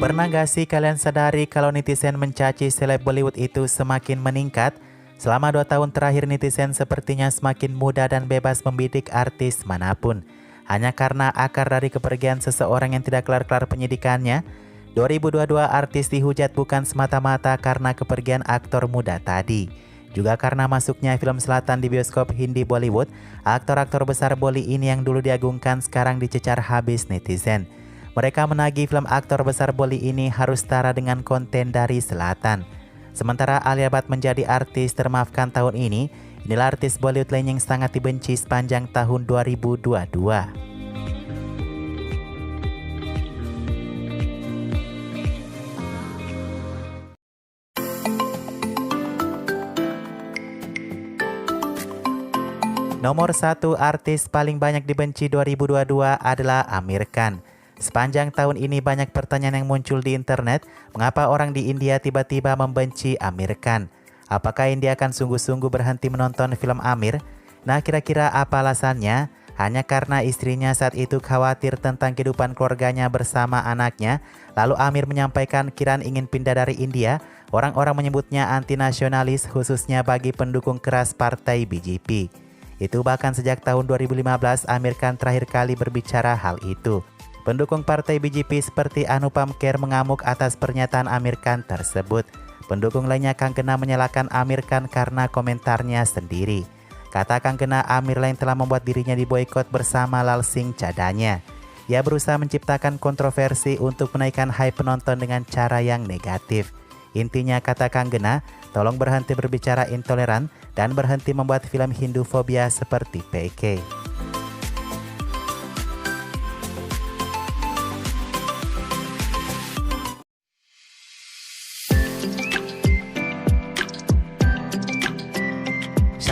Pernah gak sih kalian sadari kalau netizen mencaci seleb Bollywood itu semakin meningkat? Selama 2 tahun terakhir netizen sepertinya semakin mudah dan bebas membidik artis manapun. Hanya karena akar dari kepergian seseorang yang tidak kelar-kelar penyidikannya. 2022 artis dihujat bukan semata-mata karena kepergian aktor muda tadi. Juga karena masuknya film selatan di bioskop Hindi Bollywood, aktor-aktor besar Bolly ini yang dulu diagungkan sekarang dicecar habis netizen. Mereka menagih film aktor besar Bolly ini harus setara dengan konten dari selatan. Sementara Alia Bhatt menjadi artis termaafkan tahun ini, inilah artis Bollywood lain yang sangat dibenci sepanjang tahun 2022. Nomor 1 artis paling banyak dibenci 2022 adalah Aamir Khan. Sepanjang tahun ini banyak pertanyaan yang muncul di internet, mengapa orang di India tiba-tiba membenci Aamir Khan? Apakah India akan sungguh-sungguh berhenti menonton film Aamir? Nah, kira-kira apa alasannya? Hanya karena istrinya saat itu khawatir tentang kehidupan keluarganya bersama anaknya, lalu Aamir menyampaikan kiraan ingin pindah dari India. Orang-orang menyebutnya anti-nasionalis khususnya bagi pendukung keras partai BJP. Itu bahkan sejak tahun 2015 Aamir Khan terakhir kali berbicara hal itu. Pendukung partai BJP seperti Anupam Kher mengamuk atas pernyataan Aamir Khan tersebut. Pendukung lainnya Kangkena menyalahkan Aamir Khan karena komentarnya sendiri. Kata Kangkena, Aamir lain telah membuat dirinya diboikot bersama Lal Singh Chadanya. Ia berusaha menciptakan kontroversi untuk menaikkan hype penonton dengan cara yang negatif. Intinya kata Kangkena, tolong berhenti berbicara intoleran dan berhenti membuat film Hindufobia seperti PK.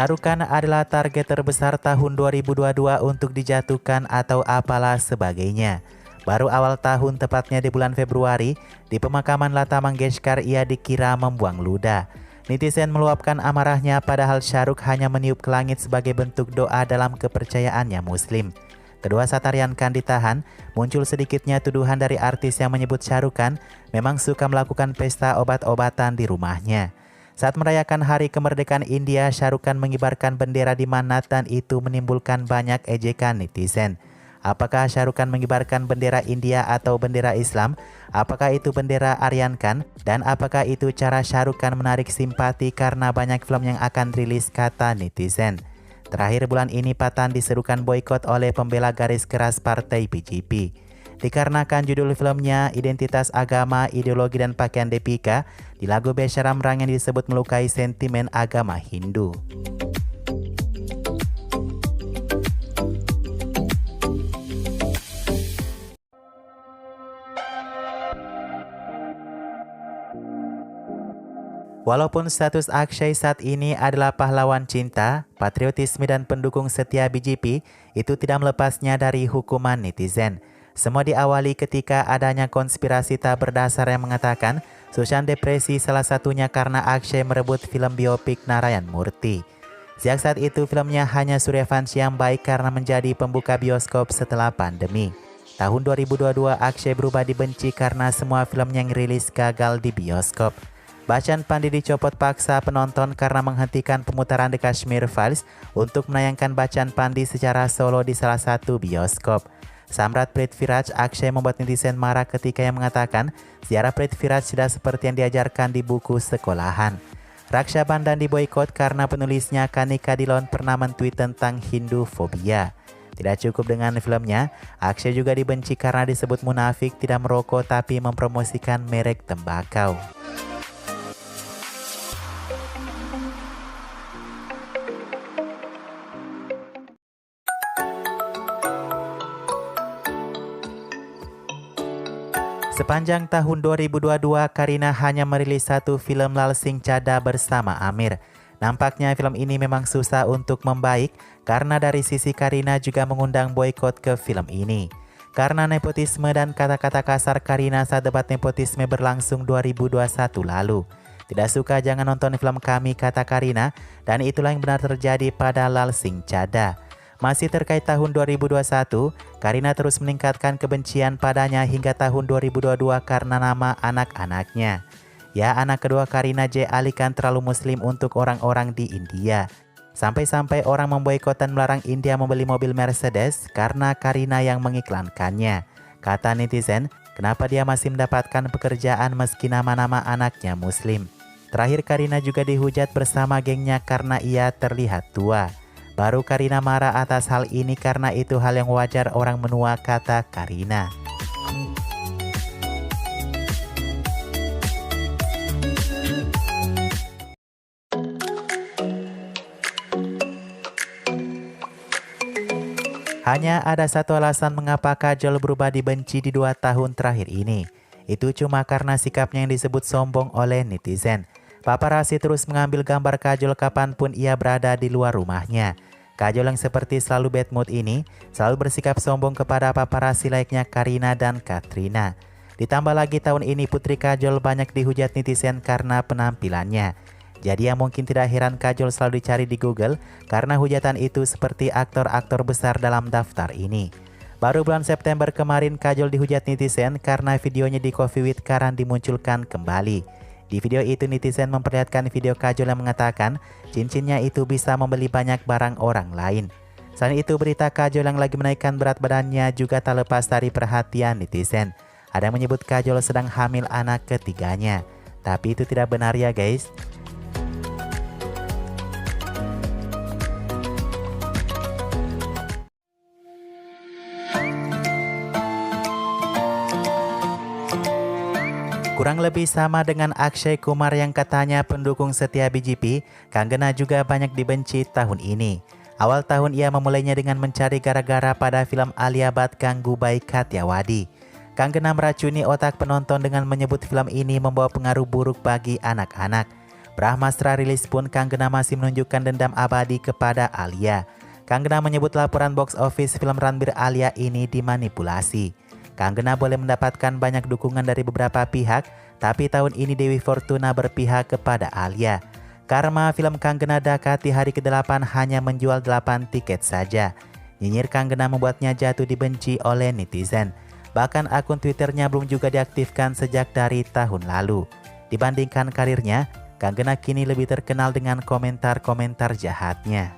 Shah Rukh Khan adalah target terbesar tahun 2022 untuk dijatuhkan atau apalah sebagainya. Baru awal tahun, tepatnya di bulan Februari, di pemakaman Lata Mangeshkar ia dikira membuang ludah. Netizen meluapkan amarahnya padahal Shah Rukh hanya meniup ke langit sebagai bentuk doa dalam kepercayaannya Muslim. Kedua saat Aryan Khan ditahan, muncul sedikitnya tuduhan dari artis yang menyebut Shah Rukh Khan memang suka melakukan pesta obat-obatan di rumahnya. Saat merayakan Hari Kemerdekaan India, Shah Rukh Khan mengibarkan bendera di Manhattan, itu menimbulkan banyak ejekan netizen. Apakah Shah Rukh Khan mengibarkan bendera India atau bendera Islam? Apakah itu bendera Aryan Khan? Dan apakah itu cara Shah Rukh Khan menarik simpati karena banyak film yang akan rilis, kata netizen. Terakhir bulan ini Pathan diserukan boikot oleh pembela garis keras partai BJP. Dikarenakan judul filmnya identitas agama, ideologi dan pakaian Deepika di lagu Besharam Rang yang disebut melukai sentimen agama Hindu. Walaupun status Akshay saat ini adalah pahlawan cinta, patriotisme dan pendukung setia BJP, itu tidak melepasnya dari hukuman netizen. Semua diawali ketika adanya konspirasi tak berdasar yang mengatakan Sushan depresi salah satunya karena Akshay merebut film biopik Narayan Murthy. Sejak saat itu filmnya hanya Suryavanshi yang baik karena menjadi pembuka bioskop setelah pandemi. Tahun 2022 Akshay berubah dibenci karena semua film yang rilis gagal di bioskop. Bachchan Pandey dicopot paksa penonton karena menghentikan pemutaran The Kashmir Files untuk menayangkan Bachchan Pandey secara solo di salah satu bioskop. Samrat Prithviraj, Akshay membuat netizen marah ketika yang mengatakan ziarah Prithviraj tidak seperti yang diajarkan di buku sekolahan. Raksha Bandhan diboikot karena penulisnya Kanika Dillon pernah men-tweet tentang Hindufobia. Tidak cukup dengan filmnya, Akshay juga dibenci karena disebut munafik, tidak merokok tapi mempromosikan merek tembakau. Sepanjang tahun 2022, Kareena hanya merilis satu film Lal Singh Chadha bersama Aamir. Nampaknya film ini memang susah untuk membaik karena dari sisi Kareena juga mengundang boikot ke film ini. Karena nepotisme dan kata-kata kasar Kareena saat debat nepotisme berlangsung 2021 lalu. Tidak suka jangan nonton film kami, kata Kareena, dan itulah yang benar terjadi pada Lal Singh Chadha. Masih terkait tahun 2021, Kareena terus meningkatkan kebencian padanya hingga tahun 2022 karena nama anak-anaknya. Ya, anak kedua Kareena J. Ali kan terlalu muslim untuk orang-orang di India. Sampai-sampai orang memboikot dan melarang India membeli mobil Mercedes karena Kareena yang mengiklankannya. Kata netizen, kenapa dia masih mendapatkan pekerjaan meski nama-nama anaknya muslim. Terakhir Kareena juga dihujat bersama gengnya karena ia terlihat tua. Baru Kareena marah atas hal ini karena itu hal yang wajar orang menua, kata Kareena. Hanya ada satu alasan mengapa Kajol berubah dibenci di 2 tahun terakhir ini. Itu cuma karena sikapnya yang disebut sombong oleh netizen. Paparazzi terus mengambil gambar Kajol kapanpun ia berada di luar rumahnya. Kajol yang seperti selalu bad mood ini selalu bersikap sombong kepada paparazzi layaknya Kareena dan Katrina. Ditambah lagi tahun ini putri Kajol banyak dihujat netizen karena penampilannya. Jadi yang mungkin tidak heran Kajol selalu dicari di Google karena hujatan itu seperti aktor-aktor besar dalam daftar ini. Baru bulan September kemarin Kajol dihujat netizen karena videonya di Coffee with Karan dimunculkan kembali. Di video itu netizen memperlihatkan video Kajol yang mengatakan cincinnya itu bisa membeli banyak barang orang lain. Selain itu berita Kajol yang lagi menaikkan berat badannya juga tak lepas dari perhatian netizen. Ada yang menyebut Kajol sedang hamil anak ketiganya. Tapi itu tidak benar ya guys. Kurang lebih sama dengan Akshay Kumar yang katanya pendukung setia BJP, Kanggena juga banyak dibenci tahun ini. Awal tahun ia memulainya dengan mencari gara-gara pada film Alia Bhatt Gangubai Kathiawadi. Kanggena meracuni otak penonton dengan menyebut film ini membawa pengaruh buruk bagi anak-anak. Brahmastra rilis pun Kanggena masih menunjukkan dendam abadi kepada Alia. Kanggena menyebut laporan box office film Ranbir Alia ini dimanipulasi. Kanggena boleh mendapatkan banyak dukungan dari beberapa pihak, tapi tahun ini Dewi Fortuna berpihak kepada Alia. Karma film Kanggena Dakat di hari ke-8 hanya menjual 8 tiket saja. Nyinyir Kanggena membuatnya jatuh dibenci oleh netizen. Bahkan akun Twitternya belum juga diaktifkan sejak dari tahun lalu. Dibandingkan karirnya, Kanggena kini lebih terkenal dengan komentar-komentar jahatnya.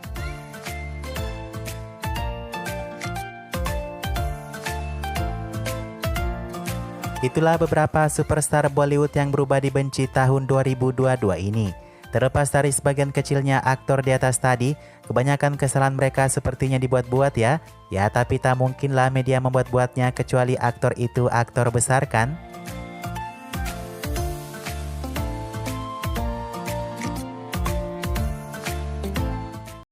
Itulah beberapa superstar Bollywood yang berubah dibenci tahun 2022 ini. Terlepas dari sebagian kecilnya aktor di atas tadi, kebanyakan kesalahan mereka sepertinya dibuat-buat ya. Ya tapi tak mungkinlah media membuat-buatnya kecuali aktor itu aktor besar kan?